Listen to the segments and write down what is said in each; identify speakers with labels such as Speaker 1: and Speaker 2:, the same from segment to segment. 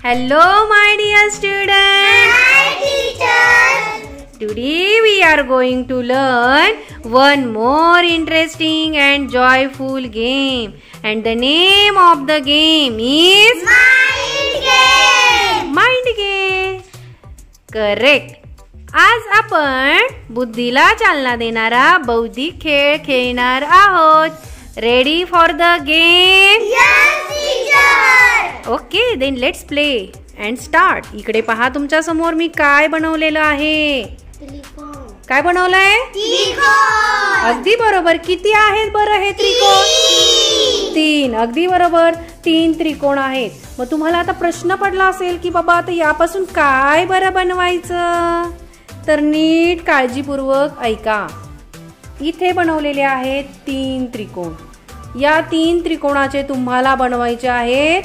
Speaker 1: Hello, my dear students.
Speaker 2: Hi, teacher.
Speaker 1: Today we are going to learn one more interesting and joyful game. And the name of the game is
Speaker 2: Mind game.
Speaker 1: Mind Game. Correct. आज आपण बुद्धीला चालना देणारा बौद्धिक खेळ खेळणार आहोत. Ready for the game?
Speaker 2: Yes, teacher.
Speaker 1: Okay, then let's play and start. इकडे पहा, तुमच्या समोर मी काय बनवलेलं आहे. काय बनवलंय?
Speaker 2: त्रिकोण.
Speaker 1: अगदी बरोबर. किती आहेत बरं हे त्रिकोण? 3. अगदी बरोबर, 3 त्रिकोण आहेत. मग तुम्हाला आता प्रश्न पडला असेल की बाबा आता यापासून काय बरं बनवायचं. तर नीट काळजीपूर्वक ऐका. इथे बनवलेले आहेत 3 त्रिकोण. या 3 त्रिकोणाचे तुम्हाला बनवायचे आहेत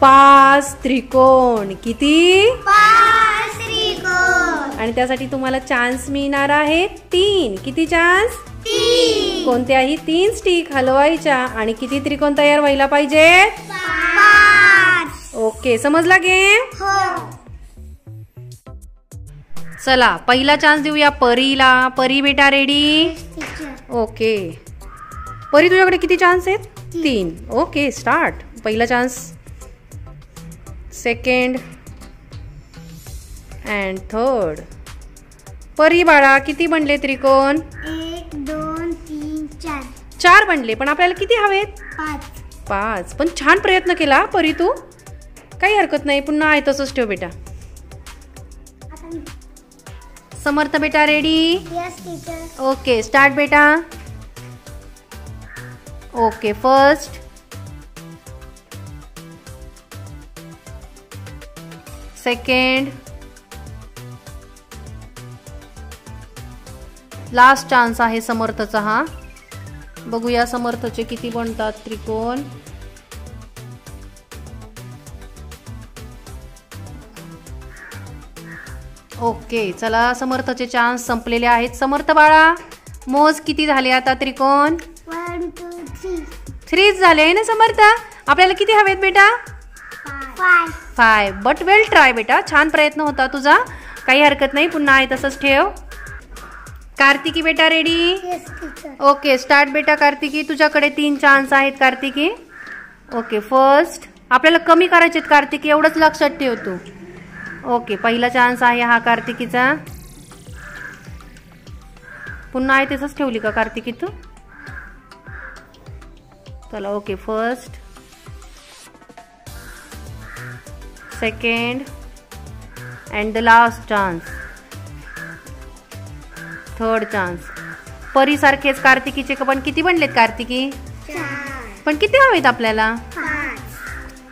Speaker 1: 5 त्रिकोण. किती?
Speaker 2: 5 त्रिकोण.
Speaker 1: आणि त्यासाठी तुम्हाला चान्स मिळणार आहे 3. किती चान्स?
Speaker 2: 3.
Speaker 1: कोणत्याही 3 स्टिक हलवायच्या आणि किती त्रिकोण तयार व्हायला पाहिजे?
Speaker 2: 5.
Speaker 1: ओके, समजला गेम?
Speaker 2: हो.
Speaker 1: चला, पहिला चान्स देऊया परीला. परी बेटा रेडी?
Speaker 2: टीचर.
Speaker 1: ओके. परी, तुझ्याकडे किती चान्स आहेत? 3. Okay, start. पहिला चान्स, सेकंड अँड थर्ड. परी बाळा, किती बनले त्रिकोण?
Speaker 2: 1 2 3 4.
Speaker 1: 4 बनले. पण आपल्याला किती हवेत? 5. पण छान प्रयत्न केला परी तू. काही हरकत नाही, पुन्हा आहे तसंच ठेव बेटा. समर्थ बेटा ready?
Speaker 2: Yes teacher.
Speaker 1: Okay, start बेटा. Okay, first, second, last chance आहे समर्थचा हा. बघूया समर्थचे किती बनतात त्रिकोण. ओके, चला, समर्थचे चान्स संपलेले आहेत. समर्थ बाळा, मोज किती झाले आता त्रिकोण?
Speaker 2: 1 2 3.
Speaker 1: 3 झाले ना समर्थ. आपल्याला किती हवेत बेटा?
Speaker 2: 5.
Speaker 1: बट वेल ट्राय बेटा. छान प्रयत्न होता तुझा. काही हरकत नाही, पुन्हा आहे तसंच ठेव. कार्तिकी बेटा ready?
Speaker 2: Yes teacher.
Speaker 1: Okay, start बेटा. कार्तिकी, तुझ्याकडे 3 चान्स आहेत कार्तिकी. Okay, first. आपल्याला कमी करायचे आहेत कार्तिकी, एवढंच लक्षात ठेव तू. ओके, पहिला चान्स आहे हा कार्तिकीचा. पुन्हा आहे तसंच ठेवली का कार्तिकी तू? चला, okay, first, second and the last chance, third chance. परी सारखेच कार्तिकीचे पण किती बनलेत कार्तिकी?
Speaker 2: 4.
Speaker 1: पण किती हवेत आपल्याला?
Speaker 2: 5.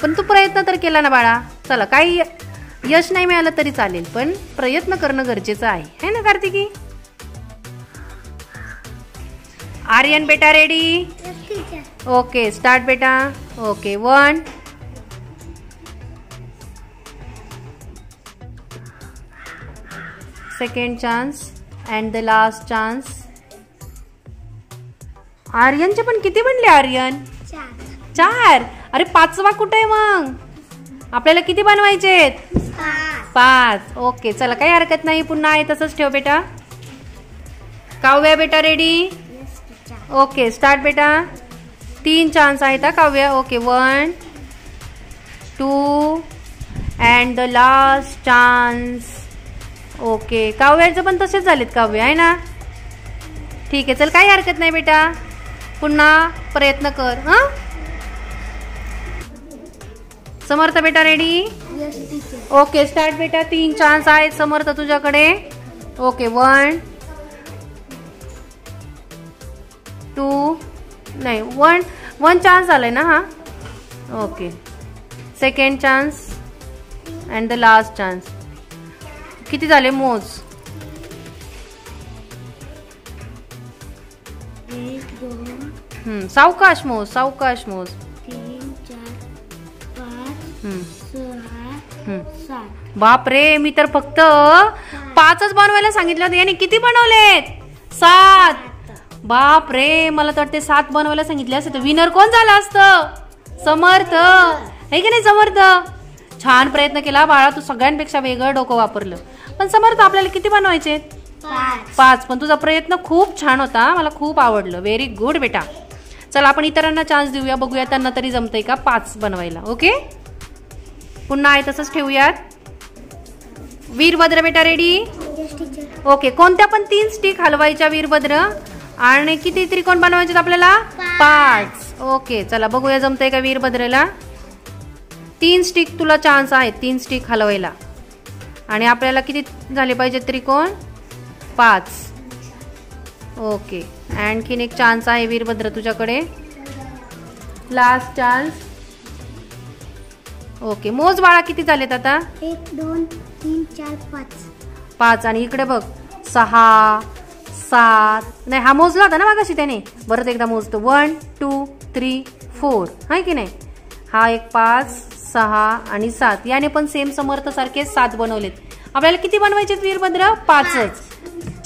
Speaker 1: पण तू प्रयत्न तर केला ना बाळा. चला, काही यश नाही मिळालं तरी चालेल, पण प्रयत्न करणं गरजेचं आहे ना कार्तिकी? आर्यन बेटा ready?
Speaker 2: Yes teacher.
Speaker 1: Okay, start बेटा. Okay, 1, second chance and the last chance. आर्यनचे पण किती बनले आर्यन? 4. अरे 5वा कुठे आहे मग? आपल्याला किती बनवायचे? 5. ओके, चला, काही हरकत नाही, पुन्हा आहे तसंच ठेव बेटा. काव्या बेटा ready?
Speaker 2: Yes teacher.
Speaker 1: Okay, start बेटा. 3 चान्स आहेत हा Kavya. Okay, 1 2 and the last chance. Okay, काव्याचं पण तसेच झालेत काव्या, आहे ना? ठीक आहे, चल, काही हरकत नाही बेटा, पुन्हा प्रयत्न कर. हां, समर्थ बेटा ready?
Speaker 2: Yes teacher.
Speaker 1: Okay, start बेटा. 3 चान्स आहेत समर्थ तुझ्याकडे. ओके, 1 2 नाही, 1 चान्स आलाय ना हा. Okay, second chance and the last chance. किती झाले मोज?
Speaker 2: 1 2
Speaker 1: सावकाश मोज, सावकाश मोज.
Speaker 2: 3 4 5 6 7.
Speaker 1: बापरे, मी तर फक्त 5च बनवायला सांगितलं होतं. याने किती बनवलेत? 7. बाप रे, मला तर वाटते 7 बनवायला सांगितले असते तर विनर कोण झालं असतं? समर्थ, हे की नाही समर्थ? छान प्रयत्न केला बाळा, तू सगळ्यांपेक्षा वेगळं डोकं वापरलं. पण समर्थ आपल्याला किती बनवायचे? 5. पण तुझा प्रयत्न खूप छान होता, मला खूप आवडलं. व्हेरी गुड बेटा. चला आपण इतरांना चान्स देऊया, बघूया त्यांना तरी जमतंय का 5 बनवायला. ओके, पुन्हा आहे तसंच ठेवूयात. वीरभद्र बेटा रेडी? ओके, कोणत्या पण 3 स्टिक हलवायच्या वीरभद्र, आणि किती त्रिकोण बनवायचे आपल्याला? 5. ओके, चला बघूया जमतंय का वीरभद्रला. 3 स्टिक तुला चान्स आहे, 3 स्टिक हलवायला, आणि आपल्याला किती झाले पाहिजे त्रिकोण? 5. ओके, आणखीन एक चान्स आहे वीरभद्र तुझ्याकडे, लास्ट चान्स. ओके, मोज बाळा किती झालेत आता?
Speaker 2: 1 2 3 4
Speaker 1: 5. आणि इकडे बघ 6 7. नाही, हा मोजला होता ना मागाशी त्याने, परत एकदा मोजतो. 1 2 3 4, आहे की नाही? हा एक 5 6 आणि 7. याने पण सेम समर्थ सारखे 7 बनवलेत. आपल्याला किती बनवायचे वीरभद्र? 5च.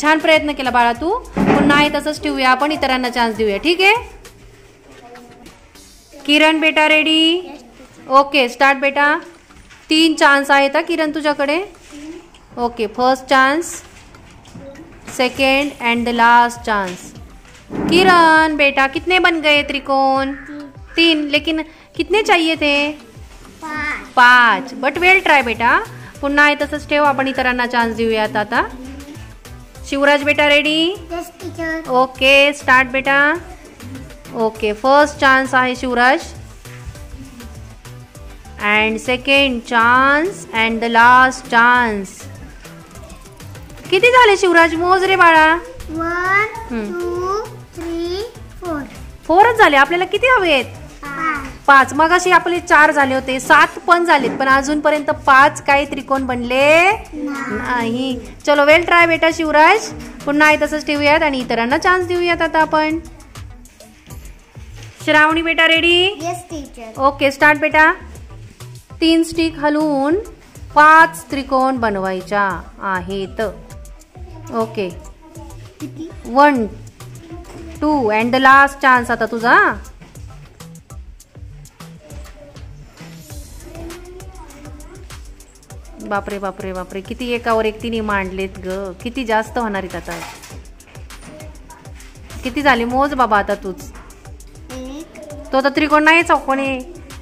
Speaker 1: छान प्रयत्न केला बाळा तू. पुन्हा आहे तसंच ठेवूया आपण, इतरांना चान्स देऊया. ठीक आहे? किरण बेटा रेडी? ओके, स्टार्ट बेटा. 3 चान्स आहेत किरण तुझ्याकडे. Okay, first chance, second and the last chance. Kiran बेटा कितने बन गए त्रिकोण? 3. लेकिन कितने चाहिए थे? 5. बट वेल ट्राय बेटा. पुन्हा आहे तसंच ठेव, आपण इतरांना चान्स देऊयात आता. शिवराज बेटा ready?
Speaker 2: Yes teacher.
Speaker 1: Okay, start बेटा. ओके, फर्स्ट चान्स आहे Shivraj, and second chance and the last chance. किती झाले शिवराज? मोज रे बाळा.
Speaker 2: 1 2 3 4.
Speaker 1: 4च झाले. आपल्याला किती हवेत? 5. मग अशी आपले 4 झाले होते, 7 पण झालेत, पण अजूनपर्यंत 5 काही त्रिकोण बनले नाही. चलो, वेल ट्राय बेटा शिवराज. पुन्हा आहे तसंच ठेवूयात आणि इतरांना चान्स देऊयात आता आपण. श्रावणी बेटा ready?
Speaker 2: Yes teacher.
Speaker 1: Okay, start बेटा. 3 स्टिक हलवून 5 त्रिकोण बनवायच्या आहेत. Okay, 1 2 and the last chance आता तुझा. बापरे बापरे बापरे, किती एकावर एक तिने मांडलेत ग. किती जास्त होणार आहेत आता? किती झाले? मोज बाबा आता तूच.
Speaker 2: 1
Speaker 1: तो तर त्रिकोण नाही, चौकोन आहे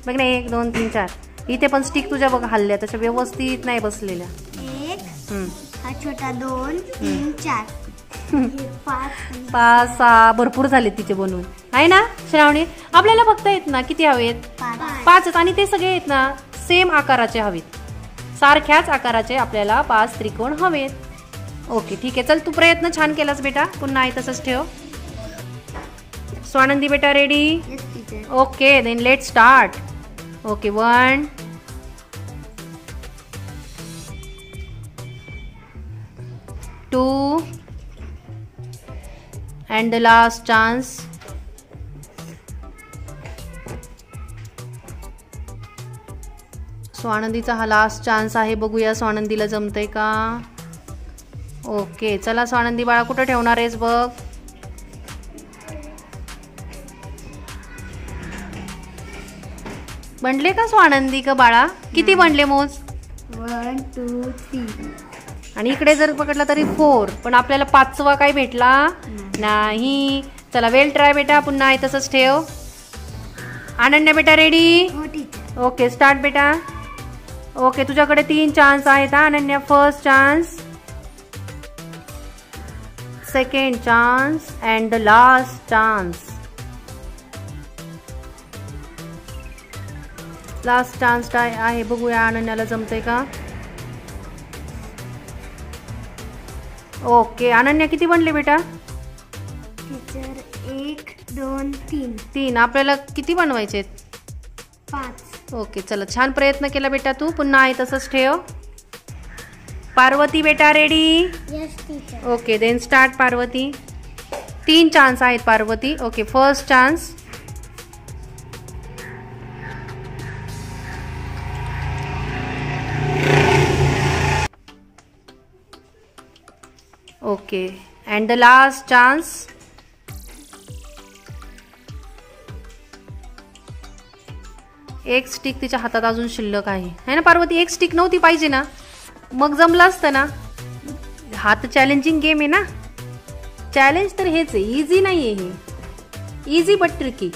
Speaker 1: बघ ना. 1 2 3 4. इथे पण स्टिक तुझ्या बघ हल्ल्या, तशा व्यवस्थित नाही बसलेल्या.
Speaker 2: 1 हा छोटा 2 3 4
Speaker 1: 5 6 भरपूर झाले तिचे बनवून, आहे ना श्रावणी? आपल्याला बघता येत ना किती हवेत? 5च. आणि ते सगळे आहेत ना सेम आकाराचे हवेत, सारख्याच आकाराचे आपल्याला 5 त्रिकोण हवेत. ओके, ठीक आहे. चल, तू प्रयत्न छान केलास बेटा. पुन्हा आहे तसंच ठेव. स्वानंदी बेटा ready?
Speaker 2: Yes teacher.
Speaker 1: Okay, then let start. Okay, 1 2 and the last chance. स्वानंदीचा हा लास्ट चान्स आहे. बघूया स्वानंदीला जमतंय का. ओके, चला स्वानंदी बाळा, कुठं ठेवणार आहेस बघ. बनले का स्वानंदी का बाळा? किती बनले मोज?
Speaker 2: 1 2 3.
Speaker 1: आणि इकडे जर पकडला तरी 4, पण आपल्याला 5वा काही भेटला नाही. चला, वेल ट्राय बेटा. पुन्हा आहे तसंच ठेव. अनन्या बेटा रेडी?
Speaker 2: हो टीचर.
Speaker 1: ओके, स्टार्ट बेटा. ओके, तुझ्याकडे 3 चान्स आहेत Ananya. First chance, second chance and the last chance. Last chance काय आहे बघूया अनन्याला जमतंय का. ओके, अनन्या किती बनले बेटा?
Speaker 2: टीचर 1 2 3.
Speaker 1: 3. आपल्याला किती बनवायचे?
Speaker 2: 5.
Speaker 1: ओके, चला, छान प्रयत्न केला बेटा तू. पुन्हा आहे तसंच ठेव. पार्वती बेटा ready?
Speaker 2: Yes teacher.
Speaker 1: Okay, then start Parvati. 3 chance आहेत Parvati. Okay, first chance, okay, and the last chance. एक स्टिक तिच्या हातात अजून शिल्लक आहे ना पार्वती? एक स्टिक नव्हती पाहिजे ना, मग जमलं असतं ना. हा तर चॅलेंजिंग गेम आहे ना. चॅलेंज तर हेच आहे, इझी नाही आहे हे. Easy but tricky.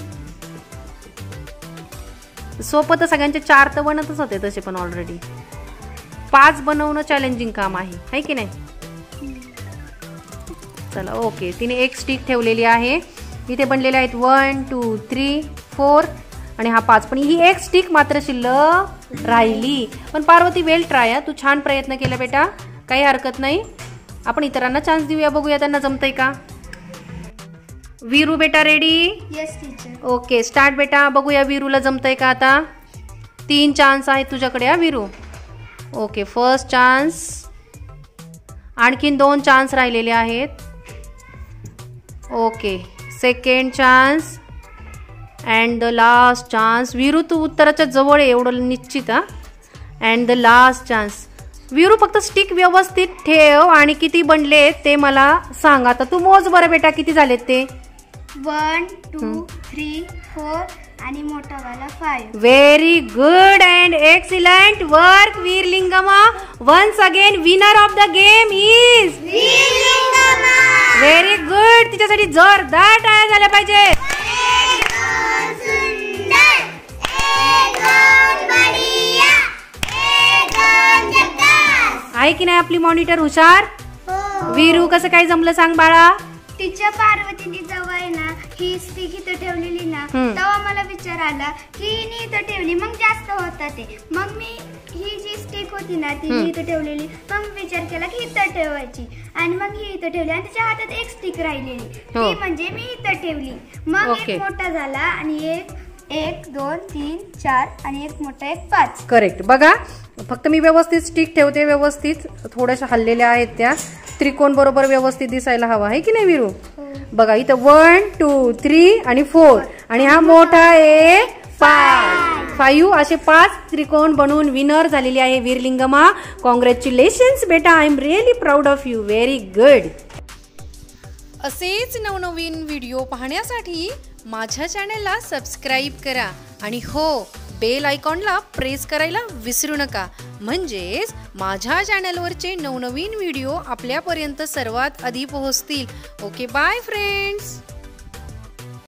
Speaker 1: सोपं तर सगळ्यांचे 4 तर बनतच होते तसे, पण ऑलरेडी 5 बनवणं चॅलेंजिंग काम आहे की नाही? चला ओके, तिने एक स्टिक ठेवलेली आहे. इथे बनलेले आहेत 1 2 3 4 आणि हा 5. पण ही एक स्टिक मात्र शिल्लक राहिली. पण पार्वती वेल ट्राय, तू छान प्रयत्न केला बेटा, काही हरकत नाही. आपण इतरांना चान्स देऊया, बघूया त्यांना जमतंय का. वीरू बेटा ready?
Speaker 2: Yes teacher.
Speaker 1: Okay start बेटा. बघूया वीरूला जमतंय का आता. 3 चान्स आहेत तुझ्याकडे हा वीरू. ओके फर्स्ट चान्स, आणखीन 2 चान्स राहिलेले आहेत. Okay second chance and the last chance. Veeru तू उत्तराच्या जवळ आहे एवढं निश्चित हा. And the last chance. Veeru फक्त स्टिक व्यवस्थित ठेव आणि किती बनले ते मला सांग. आता तू मोज बरं बेटा किती झालेत ते.
Speaker 2: 1 2 3 4 आणि मोठा वाला 5.
Speaker 1: Very good and excellent work वीरलिंगमा. Once again winner of the game is very good. तिच्यासाठी जोरदार टाळ्या झाल्या पाहिजे. आहे की नाही आपली मॉनिटर हुशार? वीरू कसं काय जमलं सांग बाळा.
Speaker 2: टीचर पार्वतीने जेव्हा आहे ना ही स्टिक इथं ठेवलेली ना, तेव्हा मला विचार आला की हिने इथं ठेवली मग जास्त होतं ते. मग मी ही जी स्टिक होती ना ती इथं ठेवलेली, मग विचार केला की इथं ठेवायची आणि मग ही इथं ठेवली आणि तिच्या हातात एक स्टिक राहिलेली ती म्हणजे मी इथं ठेवली. मग एक मोठा झाला आणि एक 1 2 3 4 आणि एक मोठा एक 5.
Speaker 1: करेक्ट. बघा फक्त मी व्यवस्थित स्टिक ठेवते, व्यवस्थित थोड्याशा हल्लेल्या आहेत त्या. त्रिकोण बरोबर व्यवस्थित दिसायला हवा आहे की नाही वीरू? बघा इथं 1 2 3 आणि 4 आणि हा मोठा आहे 5 असे 5 त्रिकोण बनवून विनर झालेली आहे वीरलिंगमा. कॉंग्रॅच्युलेशन्स बेटा, I am really proud of you. Very good. असेच नवनवीन व्हिडिओ पाहण्यासाठी माझ्या चॅनलला सबस्क्राईब करा आणि हो बेल आयकॉनला प्रेस करायला विसरू नका, म्हणजेच माझ्या चॅनलवरचे नवनवीन व्हिडिओ आपल्यापर्यंत सर्वात आधी पोहोचतील. Okay bye friends.